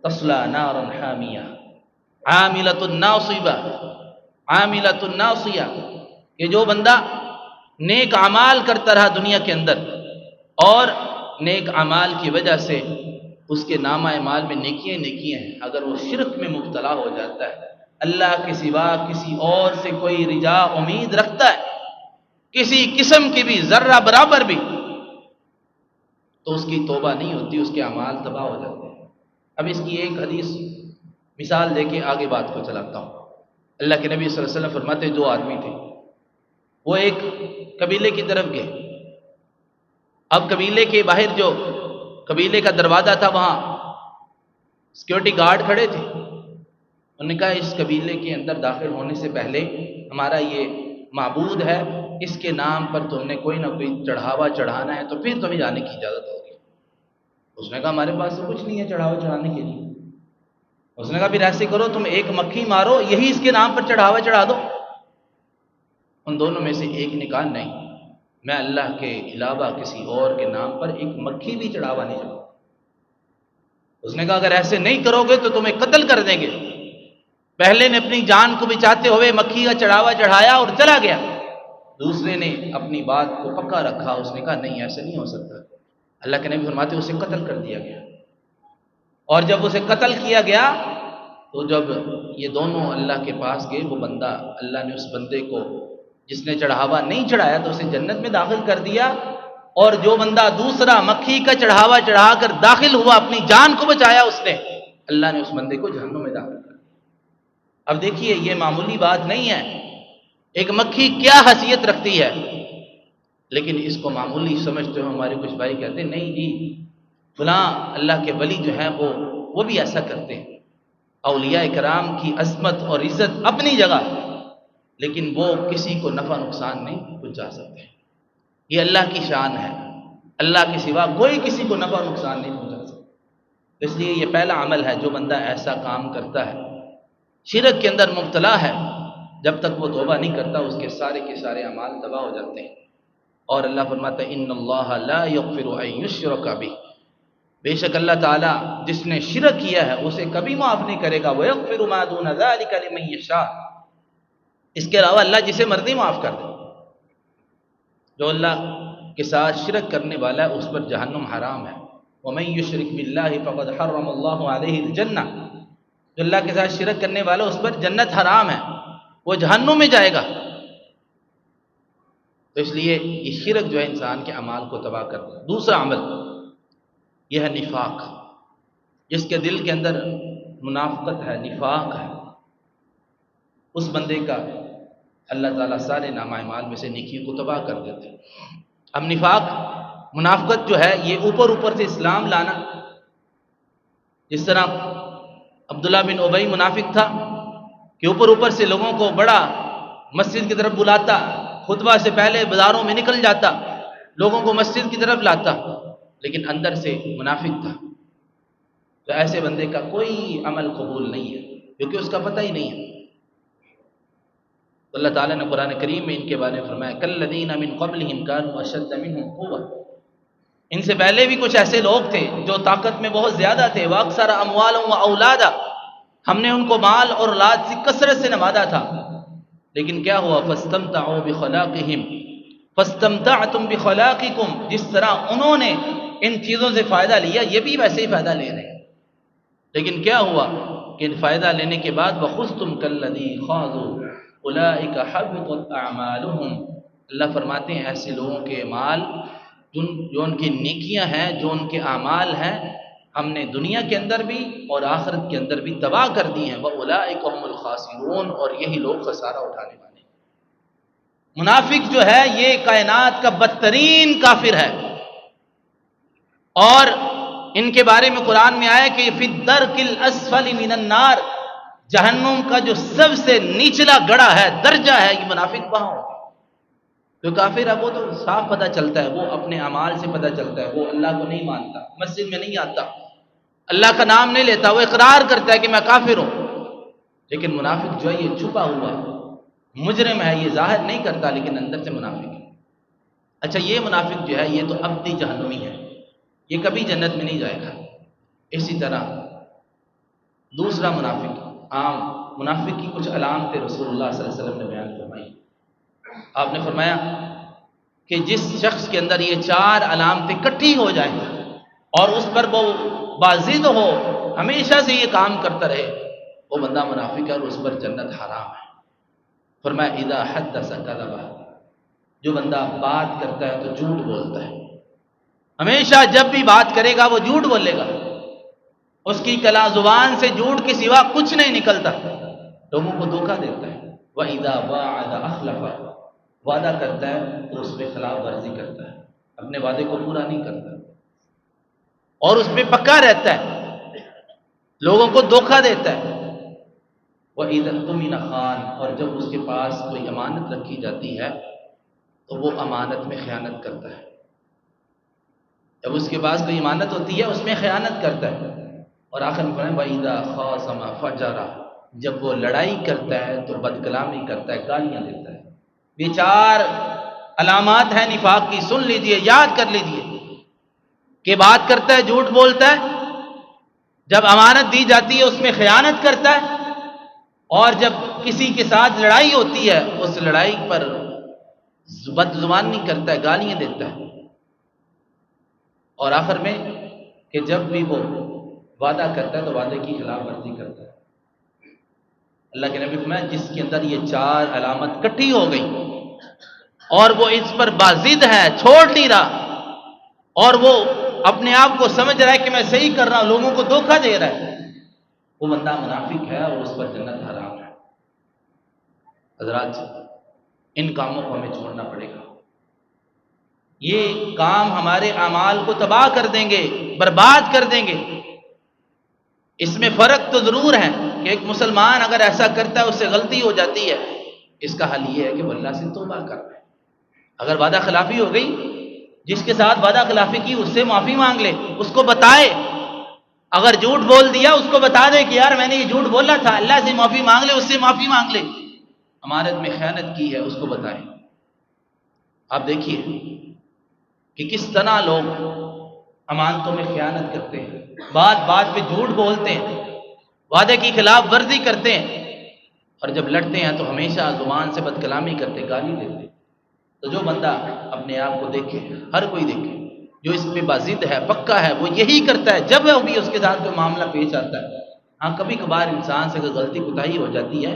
تصلی نارا حامیہ عاملۃ ناصبہ، عاملۃ ناصیہ، کہ جو بندہ نیک اعمال کرتا رہا دنیا کے اندر، اور نیک اعمال کی وجہ سے اس کے نامہ اعمال میں نیکیاں نیکیاں ہیں، اگر وہ شرک میں مبتلا ہو جاتا ہے، اللہ کے سوا کسی اور سے کوئی رجا امید رکھتا ہے کسی قسم کی بھی، ذرہ برابر بھی، تو اس کی توبہ نہیں ہوتی، اس کے اعمال تباہ ہو جاتے ہیں۔ اب اس کی ایک حدیث مثال دے کے آگے بات کو چلاتا ہوں۔ اللہ کے نبی صلی اللہ علیہ وسلم فرماتے دو آدمی تھے، وہ ایک قبیلے کی طرف گئے۔ اب قبیلے کے باہر جو قبیلے کا دروازہ تھا، وہاں سیکیورٹی گارڈ کھڑے تھے۔ انہوں نے کہا اس قبیلے کے اندر داخل ہونے سے پہلے ہمارا یہ معبود ہے، اس کے نام پر تم نے کوئی نہ کوئی چڑھاوا چڑھانا ہے تو پھر تمہیں جانے کی اجازت ہوگی۔ اس نے کہا ہمارے پاس تو کچھ نہیں ہے چڑھاوا چڑھانے کے لیے۔ اس نے کہا پھر ایسے کرو، تم ایک مکھی مارو، یہی اس کے نام پر چڑھاوا چڑھا دو۔ ان دونوں میں سے ایک نے کہا نہیں، میں اللہ کے علاوہ کسی اور کے نام پر ایک مکھی بھی چڑھاوا نہیں چڑھاؤں۔ اس نے کہا اگر ایسے نہیں کرو گے تو تمہیں قتل کر دیں گے۔ پہلے نے اپنی جان کو بچاتے ہوئے مکھی کا چڑھاوا چڑھایا اور چلا گیا، دوسرے نے اپنی بات کو پکا رکھا، اس نے کہا نہیں ایسے نہیں ہو سکتا۔ اللہ کے نبی فرماتے اسے قتل کر دیا گیا، اور جب اسے قتل کیا گیا تو جب یہ دونوں اللہ کے پاس گئے، وہ بندہ، اللہ نے اس بندے کو جس نے چڑھاوا نہیں چڑھایا تو اسے جنت میں داخل کر دیا، اور جو بندہ دوسرا مکھی کا چڑھاوا چڑھا کر داخل ہوا، اپنی جان کو بچایا اس نے، اللہ نے اس بندے کو جہنم میں داخل کر دیا۔ اب دیکھیے یہ معمولی بات نہیں ہے، ایک مکھی کیا حیثیت رکھتی ہے، لیکن اس کو معمولی سمجھتے ہو۔ ہمارے کچھ بھائی کہتے ہیں نہیں جی فلاں اللہ کے ولی جو ہیں وہ بھی ایسا کرتے ہیں۔ اولیاء کرام کی عظمت اور عزت اپنی جگہ، لیکن وہ کسی کو نفع نقصان نہیں پہنچا سکتے، یہ اللہ کی شان ہے، اللہ کے سوا کوئی کسی کو نفع نقصان نہیں پہنچا سکتا۔ اس لیے یہ پہلا عمل ہے، جو بندہ ایسا کام کرتا ہے، شرک کے اندر مبتلا ہے، جب تک وہ توبہ نہیں کرتا اس کے سارے اعمال تباہ ہو جاتے ہیں۔ اور اللہ فرماتا ہے ان اللہ لا یغفر ان یشرک بہ، بے شک اللہ تعالیٰ جس نے شرک کیا ہے اسے کبھی معاف نہیں کرے گا، ویغفر ما دون ذلک لمن یشاء، اس کے علاوہ اللہ جسے مرضی معاف کر دے۔ جو اللہ کے ساتھ شرک کرنے والا ہے اس پر جہنم حرام ہے، ومن یشرک باللہ فقد حرم اللہ علیہ الجنہ، جو اللہ کے ساتھ شرک کرنے والا اس پر جنت حرام ہے، وہ جہنم میں جائے گا۔ تو اس لیے یہ شرک جو ہے انسان کے اعمال کو تباہ کرتا ہے۔ دوسرا عمل یہ ہے نفاق، جس کے دل کے اندر منافقت ہے، نفاق ہے، اس بندے کا اللہ تعالیٰ سارے نامہ اعمال میں سے نیکیوں کو تباہ کر دیتے ہیں۔ اب نفاق، منافقت جو ہے یہ اوپر سے اسلام لانا، جس طرح عبداللہ بن ابی منافق تھا کہ اوپر سے لوگوں کو بڑا مسجد کی طرف بلاتا، خطبہ سے پہلے بازاروں میں نکل جاتا، لوگوں کو مسجد کی طرف لاتا، لیکن اندر سے منافق تھا۔ تو ایسے بندے کا کوئی عمل قبول نہیں ہے، کیونکہ اس کا پتہ ہی نہیں ہے۔ تو اللہ تعالیٰ نے قرآن کریم میں ان کے بارے میں فرمایا کالذین من قبلہم کانوا اشد منہم قوۃ، ان سے پہلے بھی کچھ ایسے لوگ تھے جو طاقت میں بہت زیادہ تھے، واکثر اموالا واولادا، ہم نے ان کو مال اور اولاد سے کثرت سے نوازا تھا، لیکن کیا ہوا فاستمتعوا بخلاقہم فاستمتعتم بخلاقکم، جس طرح انہوں نے ان چیزوں سے فائدہ لیا یہ بھی ویسے ہی فائدہ لے رہے ہیں۔ لیکن کیا ہوا کہ فائدہ لینے کے بعد وَخُذْتُمْ كَالَّذِي خَاضُوا أُولَٰئِكَ حَبِطَتْ أَعْمَالُهُمْ، اللہ فرماتے ہیں ایسے لوگوں کے اعمال جو ان کی نیکیاں ہیں، جو ان کے اعمال ہیں، ہم نے دنیا کے اندر بھی اور آخرت کے اندر بھی تباہ کر دی ہیں۔ وَأُولَٰئِكَ هُمُ الْخَاسِرُونَ، اور یہی لوگ خسارہ اٹھانے والے ہیں۔ منافق جو ہے یہ کائنات کا بدترین کافر ہے، اور ان کے بارے میں قرآن میں آیا کہ فی الدرک الاسفل من النار، جہنم کا جو سب سے نچلا گڑھا ہے، درجہ ہے، یہ منافق وہاں ہو۔ جو کافر ہے وہ تو صاف پتہ چلتا ہے، وہ اپنے اعمال سے پتہ چلتا ہے، وہ اللہ کو نہیں مانتا، مسجد میں نہیں آتا، اللہ کا نام نہیں لیتا، وہ اقرار کرتا ہے کہ میں کافر ہوں۔ لیکن منافق جو ہے یہ چھپا ہوا مجرم ہے، یہ ظاہر نہیں کرتا لیکن اندر سے منافق ہے۔ اچھا، یہ منافق جو ہے یہ تو ابدی جہنمی ہے، یہ کبھی جنت میں نہیں جائے گا۔ اسی طرح دوسرا منافق، عام منافق کی کچھ علامتیں رسول اللہ صلی اللہ علیہ وسلم نے بیان فرمائی۔ آپ نے فرمایا کہ جس شخص کے اندر یہ چار علامتیں اکٹھی ہو جائیں اور اس پر وہ باضد ہو، ہمیشہ سے یہ کام کرتا رہے، وہ بندہ منافق ہے اور اس پر جنت حرام ہے۔ فرمایا اذا حدث کذب، جو بندہ بات کرتا ہے تو جھوٹ بولتا ہے، ہمیشہ جب بھی بات کرے گا وہ جھوٹ بولے گا، اس کی کلا زبان سے جھوٹ کے سوا کچھ نہیں نکلتا، لوگوں کو دھوکہ دیتا ہے۔ وَإِذَا وَعَدَ أَخْلَفَ، وعدہ کرتا ہے تو اس پہ خلاف ورزی کرتا ہے، اپنے وعدے کو پورا نہیں کرتا اور اس پہ پکا رہتا ہے، لوگوں کو دھوکہ دیتا ہے۔ وَإِذَا اؤْتُمِنَ خَانَ، اور جب اس کے پاس کوئی امانت رکھی جاتی ہے تو وہ امانت میں خیانت کرتا ہے، جب اس کے پاس کوئی امانت ہوتی ہے اس میں خیانت کرتا ہے۔ اور آخر میں فرمایا وَإِذَا خَاصَمَ فَجَرَ، جب وہ لڑائی کرتا ہے تو بد کلامی کرتا ہے، گالیاں دیتا ہے۔ یہ چار علامات ہیں نفاق کی، سن لیجئے، یاد کر لیجئے کہ بات کرتا ہے جھوٹ بولتا ہے، جب امانت دی جاتی ہے اس میں خیانت کرتا ہے، اور جب کسی کے ساتھ لڑائی ہوتی ہے اس لڑائی پر بد زبانی کرتا ہے، گالیاں دیتا ہے۔ اور آخر میں کہ جب بھی وہ وعدہ کرتا ہے تو وعدے کی خلاف ورزی کرتا ہے۔ اللہ کے نبی فرمایا جس کے اندر یہ چار علامت اکٹھی ہو گئی اور وہ اس پر باضد ہے، چھوڑ نہیں رہا، اور وہ اپنے آپ کو سمجھ رہا ہے کہ میں صحیح کر رہا ہوں، لوگوں کو دھوکہ دے رہا ہے، وہ بندہ منافق ہے اور اس پر جنت حرام ہے۔ حضرات، ان کاموں کو ہمیں چھوڑنا پڑے گا، یہ کام ہمارے اعمال کو تباہ کر دیں گے، برباد کر دیں گے۔ اس میں فرق تو ضرور ہے کہ ایک مسلمان اگر ایسا کرتا ہے اس سے غلطی ہو جاتی ہے، اس کا حل یہ ہے کہ وہ اللہ سے توبہ کر لے۔ اگر وعدہ خلافی ہو گئی، جس کے ساتھ وعدہ خلافی کی اس سے معافی مانگ لے، اس کو بتائے، اگر جھوٹ بول دیا اس کو بتا دے کہ یار میں نے یہ جھوٹ بولا تھا، اللہ سے معافی مانگ لے، اس سے معافی مانگ لے۔ امانت میں خیانت کی ہے اس کو بتائیں۔ آپ دیکھیے کہ کس طرح لوگ امانتوں میں خیانت کرتے ہیں، بات بات پہ جھوٹ بولتے ہیں، وعدے کی خلاف ورزی کرتے ہیں، اور جب لڑتے ہیں تو ہمیشہ زبان سے بد کلامی کرتے، گالی دیتے۔ تو جو بندہ اپنے آپ کو دیکھے، ہر کوئی دیکھے، جو اس پہ باضد ہے، پکا ہے، وہ یہی کرتا ہے جب بھی اس کے ساتھ کوئی معاملہ پیش آتا ہے۔ ہاں کبھی کبھار انسان سے اگر غلطی کوتاہی ہو جاتی ہے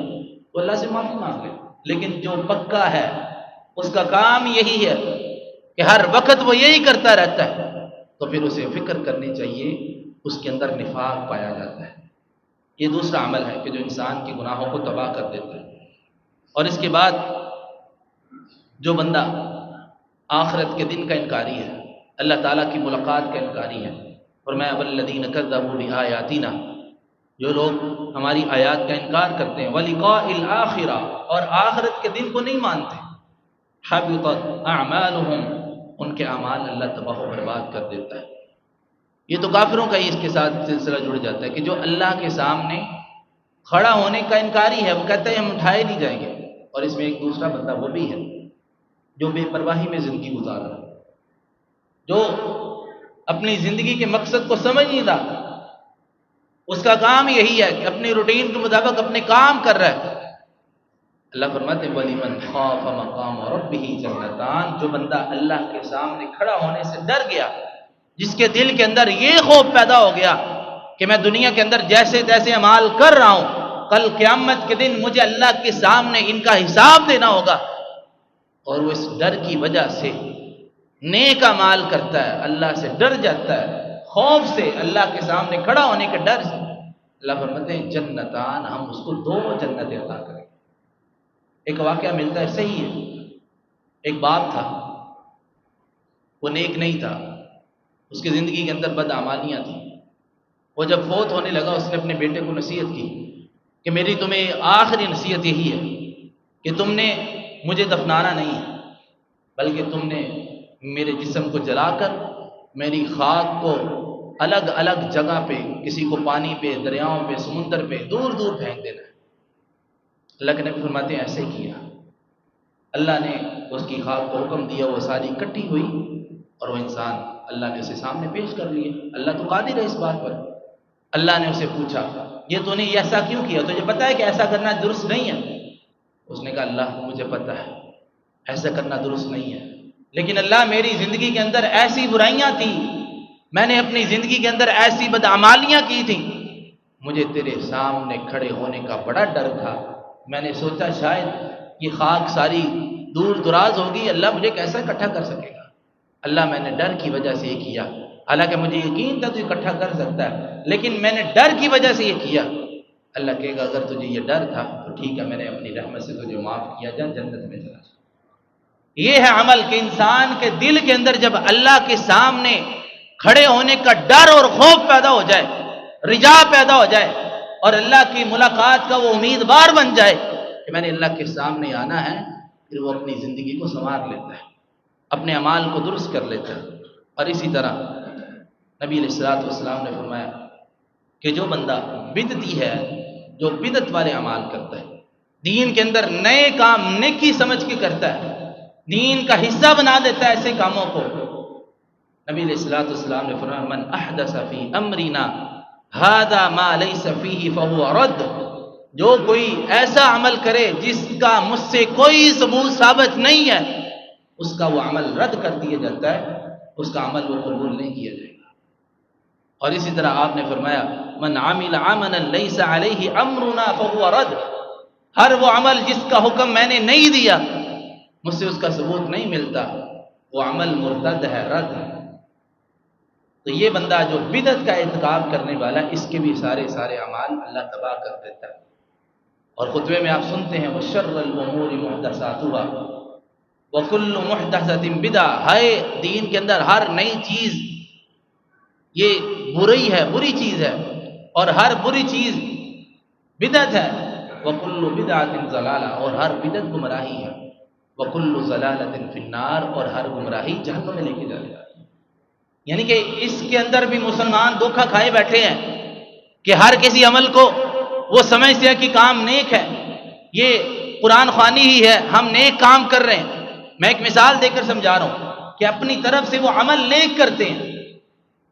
تو اللہ سے معافی مانگ لے، لیکن جو پکا ہے اس کا کام یہی ہے کہ ہر وقت وہ یہی کرتا رہتا ہے، تو پھر اسے فکر کرنی چاہیے، اس کے اندر نفاق پایا جاتا ہے۔ یہ دوسرا عمل ہے کہ جو انسان کے گناہوں کو تباہ کر دیتا ہے۔ اور اس کے بعد جو بندہ آخرت کے دن کا انکاری ہے، اللہ تعالیٰ کی ملاقات کا انکاری ہے، فرمایا والذین کذبوا بآیاتنا، جو لوگ ہماری آیات کا انکار کرتے ہیں، ولقاء الآخرہ، اور آخرت کے دن کو نہیں مانتے، حبطت اعمالهم، ان کے اعمال اللہ تباہ و برباد کر دیتا ہے۔ یہ تو کافروں کا ہی اس کے ساتھ سلسلہ جڑ جاتا ہے کہ جو اللہ کے سامنے کھڑا ہونے کا انکاری ہے، وہ کہتے ہیں ہم اٹھائے نہیں جائیں گے۔ اور اس میں ایک دوسرا بندہ وہ بھی ہے جو بے پرواہی میں زندگی گزار رہا ہے، جو اپنی زندگی کے مقصد کو سمجھ نہیں رہا، اس کا کام یہی ہے کہ اپنی روٹین کے مطابق اپنے کام کر رہا ہے۔ اللہ فرماتے ہیں وَلِمَنْ خَافَ مَقَامَ رَبِّهِ جَنَّتَانِ، جو بندہ اللہ کے سامنے کھڑا ہونے سے ڈر گیا، جس کے دل کے اندر یہ خوف پیدا ہو گیا کہ میں دنیا کے اندر جیسے تیسے اعمال کر رہا ہوں، کل قیامت کے دن مجھے اللہ کے سامنے ان کا حساب دینا ہوگا، اور وہ اس ڈر کی وجہ سے نیک اعمال کرتا ہے، اللہ سے ڈر جاتا ہے، خوف سے، اللہ کے سامنے کھڑا ہونے کے ڈر سے، اللہ فرماتے ہیں جنتان، ہم اس کو 2 جنتیں عطا کریں۔ ایک واقعہ ملتا ہے، صحیح ہے، ایک باپ تھا، وہ نیک نہیں تھا، اس کی زندگی کے اندر بدعمالیاں تھیں۔ وہ جب فوت ہونے لگا، اس نے اپنے بیٹے کو نصیحت کی کہ میری تمہیں آخری نصیحت یہی ہے کہ تم نے مجھے دفنانا نہیں ہے، بلکہ تم نے میرے جسم کو جلا کر میری خاک کو الگ الگ جگہ پہ، کسی کو پانی پہ، دریاؤں پہ، سمندر پہ، دور دور پھینک دینا ہے۔ اللہ کے نبی فرماتے ہیں ایسے کیا، اللہ نے اس کی خاک کو حکم دیا، وہ ساری اکٹھی ہوئی اور وہ انسان اللہ نے اسے سامنے پیش کر لیا۔ اللہ تو قادر ہے اس بات پر۔ اللہ نے اسے پوچھا یہ تو نے ایسا کیوں کیا، تجھے پتا ہے کہ ایسا کرنا درست نہیں ہے؟ اس نے کہا اللہ مجھے پتا ہے ایسا کرنا درست نہیں ہے، لیکن اللہ میری زندگی کے اندر ایسی برائیاں تھیں، میں نے اپنی زندگی کے اندر ایسی بدعمالیاں کی تھیں، مجھے تیرے سامنے کھڑے ہونے کا بڑا ڈر تھا، میں نے سوچا شاید یہ خاک ساری دور دراز ہوگی، اللہ مجھے کیسا اکٹھا کر سکے گا، اللہ میں نے ڈر کی وجہ سے یہ کیا، حالانکہ مجھے یقین تھا تو اکٹھا کر سکتا ہے، لیکن میں نے ڈر کی وجہ سے یہ کیا۔ اللہ کہے گا اگر تجھے یہ ڈر تھا تو ٹھیک ہے، میں نے اپنی رحمت سے تجھے معاف کیا، جا جنت میں چلا جا۔ یہ ہے عمل کہ انسان کے دل کے اندر جب اللہ کے سامنے کھڑے ہونے کا ڈر اور خوف پیدا ہو جائے، رجا پیدا ہو جائے، اور اللہ کی ملاقات کا وہ امیدوار بن جائے کہ میں نے اللہ کے سامنے آنا ہے، پھر وہ اپنی زندگی کو سنوار لیتا ہے، اپنے اعمال کو درست کر لیتا ہے۔ اور اسی طرح نبی علیہ الصلوۃ والسلام نے فرمایا کہ جو بندہ بدعتی ہے، جو بدعت والے اعمال کرتا ہے، دین کے اندر نئے کام نیکی سمجھ کے کرتا ہے، دین کا حصہ بنا دیتا ہے ایسے کاموں کو، نبی علیہ الصلوۃ والسلام نے فرمایا من احدث فی امرنا ھذا ما لیس فیہ فہو رد، جو کوئی ایسا عمل کرے جس کا مجھ سے کوئی ثبوت ثابت نہیں ہے، اس کا وہ عمل رد کر دیا جاتا ہے، اس کا عمل وہ قبول نہیں کیا جائے گا۔ اور اسی طرح آپ نے فرمایا من عمل عملا لیس علیہ امرنا فہو رد، ہر وہ عمل جس کا حکم میں نے نہیں دیا، مجھ سے اس کا ثبوت نہیں ملتا، وہ عمل مرتد ہے، رد ہے۔ تو یہ بندہ جو بدعت کا ارتکاب کرنے والا ہے، اس کے بھی سارے اعمال اللہ تباہ کر دیتا ہے۔ اور خطبے میں آپ سنتے ہیں وَشَرَّ الْأُمُورِ مُحْدَثَاتُهَا وَكُلُّ مُحْدَثَةٍ بِدْعَةٍ، ہے دین کے اندر ہر نئی چیز یہ بری ہے، بری چیز ہے، اور ہر بری چیز بدعت ہے، وَكُلُّ بِدْعَةٍ ضَلَالَةٍ، اور ہر بدعت گمراہی ہے، وَكُلُّ ضَلَالَةٍ فِي النَّارِ، اور ہر گمراہی جہنم میں لے کے جائے گا۔ یعنی کہ اس کے اندر بھی مسلمان دھوکہ کھائے بیٹھے ہیں کہ ہر کسی عمل کو وہ سمجھتے ہیں کہ کام نیک ہے، یہ قرآن خوانی ہی ہے، ہم نیک کام کر رہے ہیں۔ میں ایک مثال دے کر سمجھا رہا ہوں کہ اپنی طرف سے وہ عمل نیک کرتے ہیں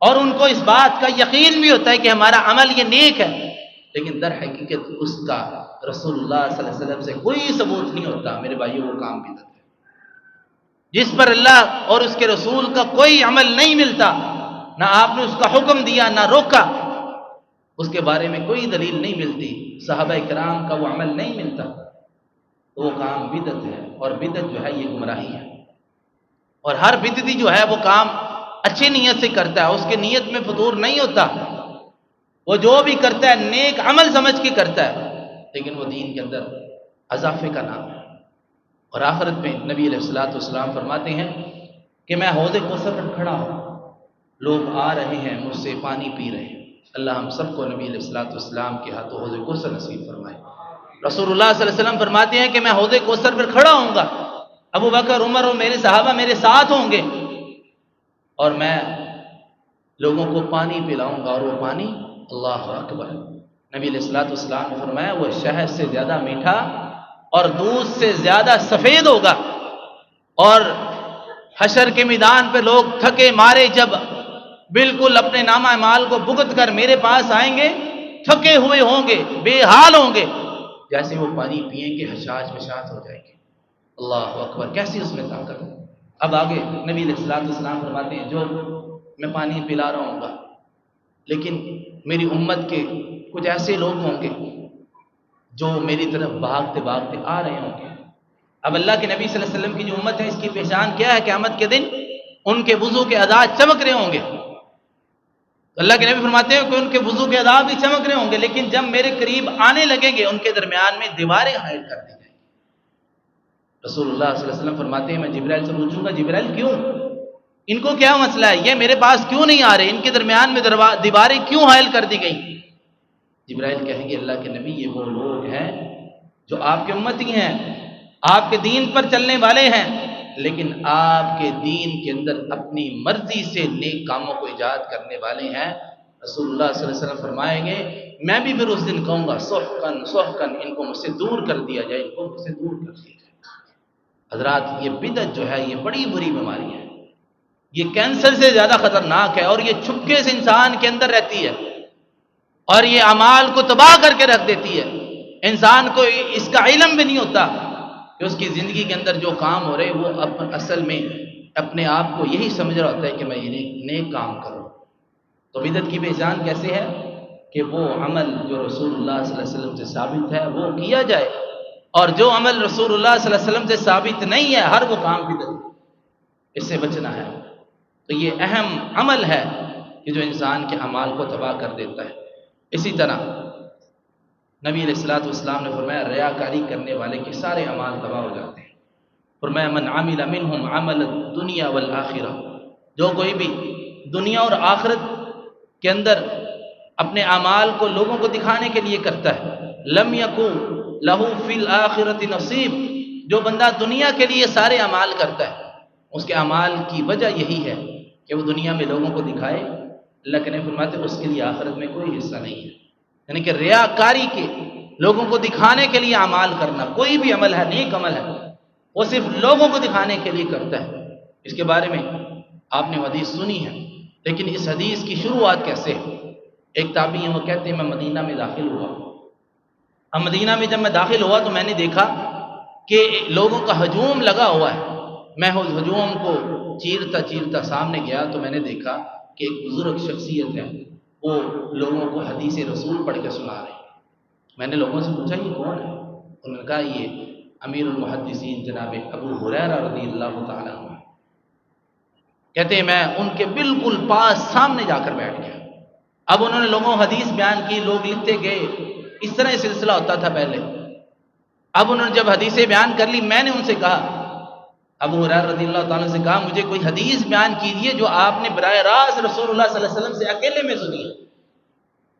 اور ان کو اس بات کا یقین بھی ہوتا ہے کہ ہمارا عمل یہ نیک ہے، لیکن در حقیقت اس کا رسول اللہ صلی اللہ علیہ وسلم سے کوئی ثبوت نہیں ہوتا۔ میرے بھائیو وہ کام بدعت ہے، جس پر اللہ اور اس کے رسول کا کوئی عمل نہیں ملتا، نہ آپ نے اس کا حکم دیا نہ روکا، اس کے بارے میں کوئی دلیل نہیں ملتی، صحابہ کرام کا وہ عمل نہیں ملتا، تو وہ کام بدعت ہے، اور بدعت جو ہے یہ گمراہی ہے۔ اور ہر بدعتی جو ہے وہ کام اچھی نیت سے کرتا ہے، اس کے نیت میں فطور نہیں ہوتا، وہ جو بھی کرتا ہے نیک عمل سمجھ کے کرتا ہے، لیکن وہ دین کے اندر اضافے کا نام ہے۔ اور آخرت میں نبی علیہ الصلوۃ والسلام فرماتے ہیں کہ میں حوض کوثر پر کھڑا ہوں، لوگ آ رہے ہیں مجھ سے پانی پی رہے ہیں، اللہ ہم سب کو نبی علیہ الصلوۃ والسلام کے ہاتھوں حوض کوثر نصیب فرمائے۔ رسول اللہ صلی اللہ علیہ وسلم فرماتے ہیں کہ میں حوض کوثر پر کھڑا ہوں گا، ابو بکر عمر اور میرے صحابہ میرے ساتھ ہوں گے، اور میں لوگوں کو پانی پلاؤں گا، اور وہ پانی اللہ اکبر، نبی علیہ الصلوۃ والسلام نے فرمایا وہ شہد سے زیادہ میٹھا اور دودھ سے زیادہ سفید ہوگا۔ اور حشر کے میدان پہ لوگ تھکے مارے جب بالکل اپنے نامہ اعمال کو بھگت کر میرے پاس آئیں گے، تھکے ہوئے ہوں گے، بے حال ہوں گے، جیسے وہ پانی پئیں گے حشاش بشاش ہو جائیں گے۔ اللہ اکبر، کیسی اس میں طاقت ہے۔ اب آگے نبی علیہ الصلوۃ والسلام فرماتے ہیں جو میں پانی پلا رہا ہوں گا، لیکن میری امت کے کچھ ایسے لوگ ہوں گے جو میری طرف بھاگتے بھاگتے آ رہے ہوں گے۔ اب اللہ کے نبی صلی اللہ علیہ وسلم کی جو امت ہے، اس کی پہچان کیا ہے؟ قیامت کے دن ان کے وضو کے ادا چمک رہے ہوں گے۔ اللہ کے نبی فرماتے ہیں کہ ان کے وضو کے ادا بھی چمک رہے ہوں گے، لیکن جب میرے قریب آنے لگیں گے ان کے درمیان میں دیواریں حائل کر دی جائیں گی۔ رسول اللہ صلی اللہ علیہ وسلم فرماتے ہیں میں جبرائیل سے پوچھوں گا، جبرائیل کیوں؟ ان کو کیا مسئلہ ہے؟ یہ میرے پاس کیوں نہیں آ رہے؟ ان کے درمیان میں دیواریں کیوں حائل کر دی گئی؟ جبرائیل کہیں گے اللہ کے نبی یہ وہ لوگ ہیں جو آپ کے امتی ہیں، آپ کے دین پر چلنے والے ہیں، لیکن آپ کے دین کے اندر اپنی مرضی سے نیک کاموں کو ایجاد کرنے والے ہیں۔ رسول اللہ صلی اللہ علیہ وسلم فرمائیں گے میں بھی پھر اس دن کہوں گا سحقن سحقن، ان کو مجھ سے دور کر دیا جائے، ان کو مجھ سے دور کر دیا جائے۔ حضرات یہ بدعت جو ہے یہ بڑی بری بیماری ہے، یہ کینسر سے زیادہ خطرناک ہے، اور یہ چھپکے سے انسان کے اندر رہتی ہے اور یہ اعمال کو تباہ کر کے رکھ دیتی ہے۔ انسان کو اس کا علم بھی نہیں ہوتا کہ اس کی زندگی کے اندر جو کام ہو رہے وہ اصل میں اپنے آپ کو یہی سمجھ رہا ہوتا ہے کہ میں یہ نیک کام کروں۔ تو بدعت کی پہچان کیسے ہے؟ کہ وہ عمل جو رسول اللہ صلی اللہ علیہ وسلم سے ثابت ہے وہ کیا جائے، اور جو عمل رسول اللہ صلی اللہ علیہ وسلم سے ثابت نہیں ہے ہر وہ کام بدعت، اس سے بچنا ہے۔ تو یہ اہم عمل ہے کہ جو انسان کے اعمال کو تباہ کر دیتا ہے۔ اسی طرح نبی علیہ الصلوۃ والسلام نے فرمایا ریاکاری کرنے والے کے سارے اعمال تباہ ہو جاتے ہیں۔ فرمایا من عمل منہم عمل الدنیا والآخرہ، جو کوئی بھی دنیا اور آخرت کے اندر اپنے اعمال کو لوگوں کو دکھانے کے لیے کرتا ہے، لم یکن لہ فی الآخرۃ نصیب، جو بندہ دنیا کے لیے سارے اعمال کرتا ہے اس کے اعمال کی وجہ یہی ہے کہ وہ دنیا میں لوگوں کو دکھائے، اللہ کے نبی فرماتے ہیں اس کے لیے آخرت میں کوئی حصہ نہیں ہے۔ یعنی کہ ریاکاری کے، لوگوں کو دکھانے کے لیے اعمال کرنا، کوئی بھی عمل ہے نیک عمل ہے وہ صرف لوگوں کو دکھانے کے لیے کرتا ہے۔ اس کے بارے میں آپ نے حدیث سنی ہے، لیکن اس حدیث کی شروعات کیسے ہے؟ ایک تابعی ہیں وہ کہتے ہیں میں مدینہ میں داخل ہوا، اب مدینہ میں جب میں داخل ہوا تو میں نے دیکھا کہ لوگوں کا ہجوم لگا ہوا ہے۔ میں اس ہجوم کو چیرتا چیرتا سامنے گیا تو میں نے دیکھا کہ ایک بزرگ شخصیت ہے، وہ لوگوں کو حدیث رسول پڑھ کے سنا رہے ہیں۔ میں نے لوگوں سے پوچھا یہ کون ہے؟ انہوں نے کہا یہ امیر المحدثین جناب ابو ہریرہ رضی اللہ تعالیٰ عنہ۔ کہتے ہیں میں ان کے بالکل پاس سامنے جا کر بیٹھ گیا۔ اب انہوں نے لوگوں حدیث بیان کی، لوگ لکھتے گئے، اس طرح یہ سلسلہ ہوتا تھا پہلے۔ اب انہوں نے جب حدیثیں بیان کر لی، میں نے ان سے کہا، ابو ہریرہ رضی اللہ تعالیٰ سے کہا مجھے کوئی حدیث بیان کیجیے جو آپ نے براہ راست رسول اللہ صلی اللہ علیہ وسلم سے اکیلے میں سنی ہے۔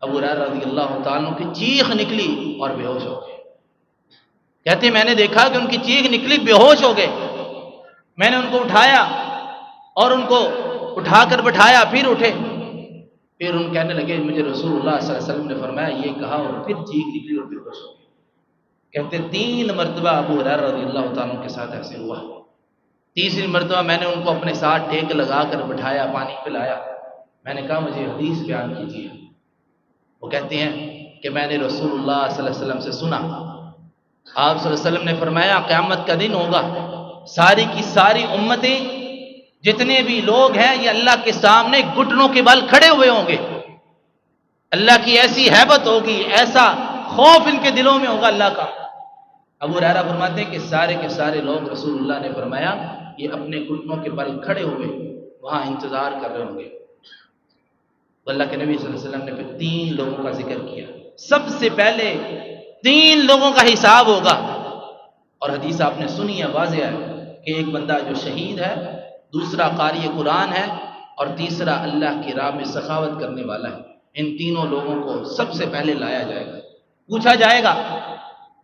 ابو ہریرہ رضی اللہ تعالیٰ کی چیخ نکلی اور بے ہوش ہو گئے۔ کہتے ہیں میں نے دیکھا کہ ان کی چیخ نکلی، بے ہوش ہو گئے۔ میں نے ان کو اٹھایا اور ان کو اٹھا کر بٹھایا، پھر اٹھے، پھر ان کہنے لگے مجھے رسول اللہ صلی اللہ علیہ وسلم نے فرمایا یہ کہا، اور پھر چیخ نکلی اور بے ہوش ہو گئے۔ کہتے 3 مرتبہ ابو ہریرہ رضی اللہ تعالیٰ کے ساتھ ایسے ہوا۔ تیسری مرتبہ میں نے ان کو اپنے ساتھ ٹیک لگا کر بٹھایا، پانی پلایا، میں نے کہا مجھے حدیث بیان کیجیے۔ وہ کہتے ہیں کہ میں نے رسول اللہ صلی اللہ علیہ وسلم سے سنا، آپ صلی اللہ علیہ وسلم نے فرمایا قیامت کا دن ہوگا، ساری کی ساری امتیں جتنے بھی لوگ ہیں یہ اللہ کے سامنے گھٹنوں کے بل کھڑے ہوئے ہوں گے، اللہ کی ایسی ہیبت ہوگی، ایسا خوف ان کے دلوں میں ہوگا اللہ کا۔ ابو ہریرہ فرماتے ہیں کہ سارے کے سارے لوگ رسول اللہ نے فرمایا یہ اپنے گھٹنوں کے بل کھڑے ہوئے وہاں انتظار کر رہے ہوں گے۔ تو اللہ کے نبی صلی اللہ علیہ وسلم نے پھر 3 لوگوں کا ذکر کیا۔ سب سے پہلے 3 لوگوں کا حساب ہوگا، اور حدیث آپ نے سنی ہے، واضح ہے کہ ایک بندہ جو شہید ہے، دوسرا قاری قرآن ہے، اور تیسرا اللہ کی راہ میں سخاوت کرنے والا ہے۔ ان تینوں لوگوں کو سب سے پہلے لایا جائے گا، پوچھا جائے گا،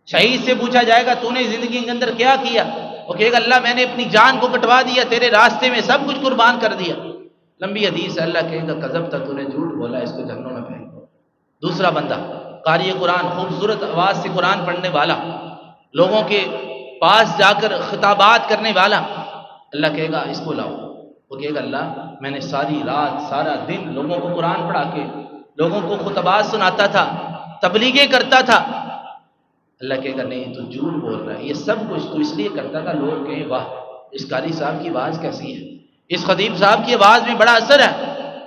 شہید سے پوچھا جائے گا تو نے زندگی کے اندر کیا کیا؟ وہ کہے گا اللہ میں نے اپنی جان کو کٹوا دیا، تیرے راستے میں سب کچھ قربان کر دیا۔ لمبی حدیث ہے، اللہ کہے گا کذبت، تو نے جھوٹ بولا، اس کو جہنم میں پھینک دو۔ دوسرا بندہ قاری قرآن، خوبصورت آواز سے قرآن پڑھنے والا، لوگوں کے پاس جا کر خطابات کرنے والا، اللہ کہے گا اس کو لاؤ۔ وہ کہے گا اللہ میں نے ساری رات سارا دن لوگوں کو قرآن پڑھا کے لوگوں کو خطبات سناتا تھا، تبلیغیں کرتا تھا۔ اللہ کہے گا نہیں تو جھوٹ بول رہا ہے، یہ سب کچھ تو اس لیے کرتا تھا لوگ کہیں واہ اس قاری صاحب کی آواز کیسی ہے، اس خطیب صاحب کی آواز میں بڑا اثر ہے،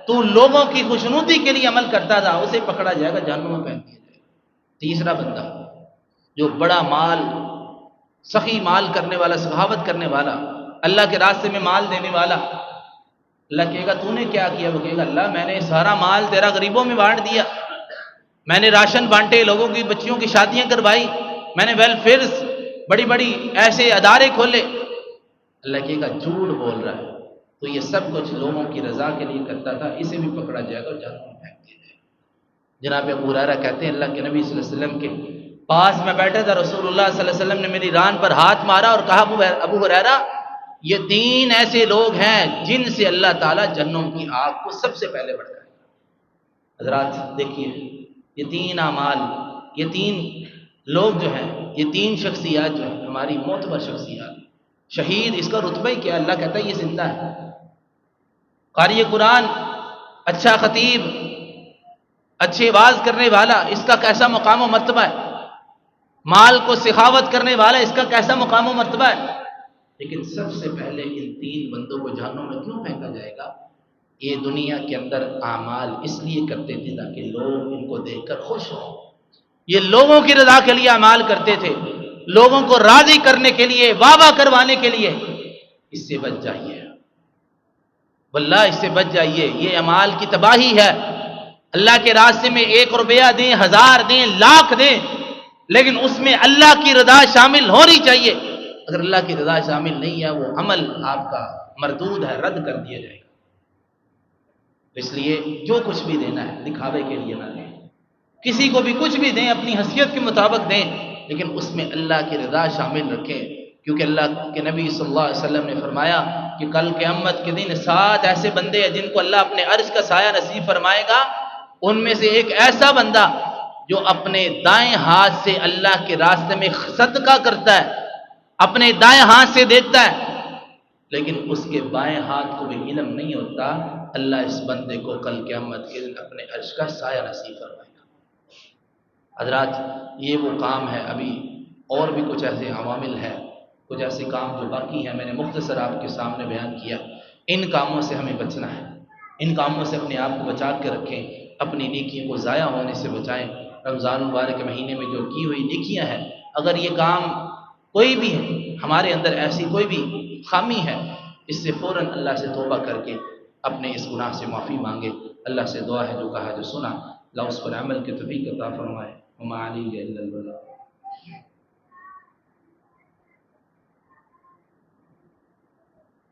تو لوگوں کی خوشنودی کے لیے عمل کرتا تھا، اسے پکڑا جائے گا، جہنم میں پھینک دیا جائے گا۔ تیسرا بندہ جو بڑا مال، سخی مال کرنے والا، سخاوت کرنے والا، اللہ کے راستے میں مال دینے والا، اللہ کہے گا تو نے کیا کیا؟ وہ کہے گا اللہ میں نے سارا مال تیرا غریبوں میں بانٹ دیا، میں نے راشن بانٹے، لوگوں کی بچیوں کی شادیاں کروائی، میں نے ویلفیئرز بڑی بڑی ایسے ادارے کھولے۔ اللہ کہے گا جھوٹ بول رہا ہے، تو یہ سب کچھ لوگوں کی رضا کے لیے کرتا تھا، اسے بھی پکڑا جائے گا اور جہنم میں پھینک دیا جائے گا۔ جناب ابو ہریرہ کہتے ہیں اللہ کے نبی صلی اللہ علیہ وسلم کے پاس میں بیٹھا تھا، رسول اللہ صلی اللہ علیہ وسلم نے میری ران پر ہاتھ مارا اور کہا ابو ہریرہ یہ 3 ایسے لوگ ہیں جن سے اللہ تعالیٰ جہنم کی آگ کو سب سے پہلے بڑھائے گا۔ حضرات دیکھیے، یہ 3 اعمال، یہ 3 لوگ جو ہیں، یہ 3 شخصیات جو ہیں ہماری معتبر شخصیات۔ شہید، اس کا رتبہ ہی کیا؟ اللہ کہتا ہے یہ زندہ ہے۔ قاری قرآن، اچھا خطیب، اچھے واز کرنے والا، اس کا کیسا مقام و مرتبہ ہے۔ مال کو سخاوت کرنے والا، اس کا کیسا مقام و مرتبہ ہے۔ لیکن سب سے پہلے ان 3 بندوں کو جہنم میں کیوں پھینکا جائے گا؟ یہ دنیا کے اندر اعمال اس لیے کرتے تھے تاکہ لوگ ان کو دیکھ کر خوش ہوں۔ یہ لوگوں کی رضا کے لیے اعمال کرتے تھے، لوگوں کو راضی کرنے کے لیے، واہ واہ کروانے کے لیے۔ اس سے بچ جائیے واللہ، اس سے بچ جائیے، یہ اعمال کی تباہی ہے۔ اللہ کے راستے میں 1 روپیہ دیں، 1000 دیں، لاکھ دیں، لیکن اس میں اللہ کی رضا شامل ہونی چاہیے۔ اگر اللہ کی رضا شامل نہیں ہے، وہ عمل آپ کا مردود ہے، رد کر دیا جائے گا۔ اس لیے جو کچھ بھی دینا ہے دکھاوے کے لیے نہ دیں، کسی کو بھی کچھ بھی دیں اپنی حیثیت کے مطابق دیں، لیکن اس میں اللہ کی رضا شامل رکھیں، کیونکہ اللہ کے نبی صلی اللہ علیہ وسلم نے فرمایا کہ کل قیامت کے دن 7 ایسے بندے ہیں جن کو اللہ اپنے عرش کا سایہ نصیب فرمائے گا۔ ان میں سے ایک ایسا بندہ جو اپنے دائیں ہاتھ سے اللہ کے راستے میں صدقہ کرتا ہے، اپنے دائیں ہاتھ سے دیتا ہے، لیکن اس کے بائیں ہاتھ کو بھی علم نہیں ہوتا، اللہ اس بندے کو کل قیامت کے دن اپنے عرش کا سایہ نصیب فرمائے گا۔ حضرات یہ وہ کام ہے، ابھی اور بھی کچھ ایسے عوامل ہیں، کچھ ایسے کام جو باقی ہیں، میں نے مختصر آپ کے سامنے بیان کیا۔ ان کاموں سے ہمیں بچنا ہے، ان کاموں سے اپنے آپ کو بچا کے رکھیں، اپنی نیکیوں کو ضائع ہونے سے بچائیں۔ رمضان مبارک کے مہینے میں جو کی ہوئی نیکیاں ہیں، اگر یہ کام کوئی بھی ہے، ہمارے اندر ایسی کوئی بھی خامی ہے، اس سے فوراً اللہ سے توبہ کر کے اپنے اس گناہ سے معافی مانگے۔ اللہ سے دعا ہے جو کہا جو سنا، اللہ اس پر عمل کی توفیق عطا فرمائے۔ وما علیہ الا البلاغ۔